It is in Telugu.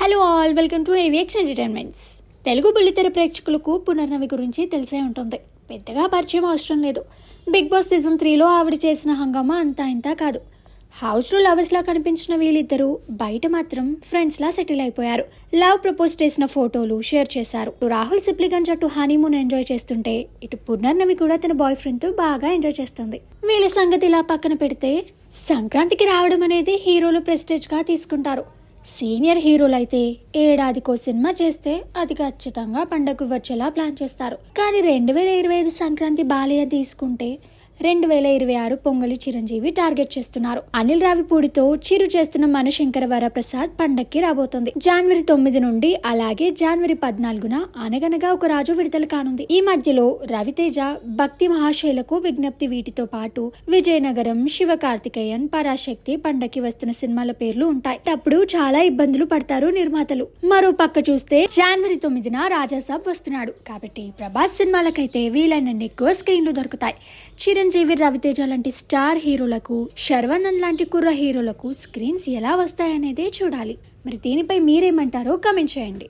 Hello all, welcome to ఏవిఎక్స్ entertainments. Telugu బుల్లితెర ప్రేక్షకులకు పునర్నవి గురించి తెలిసే ఉంటుంది. పెద్దగా పరిచయం అవసరం లేదు. బిగ్ బాస్ సీజన్ 3లో ఆవిడ చేసిన హంగామా అంతా ఇంతా కాదు. హౌస్లో లవర్స్లా కనిపించిన వీళ్ళిద్దరూ బయట మాత్రం ఫ్రెండ్స్లా సెటిల్ అయిపోయారు. లవ్ ప్రపోజ్ చేసిన ఫోటోలు షేర్ చేశారు. రాహుల్ సిప్లిగంజ్ అటు హనీమూన్ ఎంజాయ్ చేస్తుంటే ఇటు పునర్నవి కూడా తన బాయ్ ఫ్రెండ్తో బాగా ఎంజాయ్ చేస్తుంది. వీళ్ళ సంగతి ఇలా పక్కన పెడితే సంక్రాంతికి రావడం అనేది హీరోలు ప్రెస్టేజ్గా తీసుకుంటారు. సీనియర్ హీరోలైతే ఏడాదికో సినిమా చేస్తే అది ఖచ్చితంగా పండగకు వచ్చేలా ప్లాన్ చేస్తారు. కానీ 2025 సంక్రాంతి బాలయ్య తీసుకుంటే 2026 పొంగలి చిరంజీవి టార్గెట్ చేస్తున్నారు. అనిల్ రావిపూడితో చిరు చేస్తున్న మనశంకర వరప్రసాద్ పండక్కి రాబోతోంది. జనవరి 9 నుండి అలాగే జనవరి 14న అనగనగా ఒక రాజు విడుదల కానుంది. ఈ మధ్యలో రవితేజ భక్తి మహాశైలకు విజ్ఞప్తి వీటితో పాటు విజయనగరం, శివకార్తికేయన్, పరాశక్తి పండక్కి వస్తున్న సినిమాల పేర్లు ఉంటాయి. అప్పుడు చాలా ఇబ్బందులు పడతారు నిర్మాతలు. మరో పక్క చూస్తే జనవరి 9న రాజాసాబ్ వస్తున్నాడు. కాబట్టి ప్రభాస్ సినిమాలకైతే వీలైనన్ని ఎక్కువ స్క్రీన్లు దొరుకుతాయి. చిరంజీవి, రవితేజ లాంటి స్టార్ హీరోలకు, శర్వానంద్ లాంటి కుర్ర హీరోలకు స్క్రీన్స్ ఎలా వస్తాయనేదే చూడాలి. మరి దీనిపై మీరేమంటారో కామెంట్ చేయండి.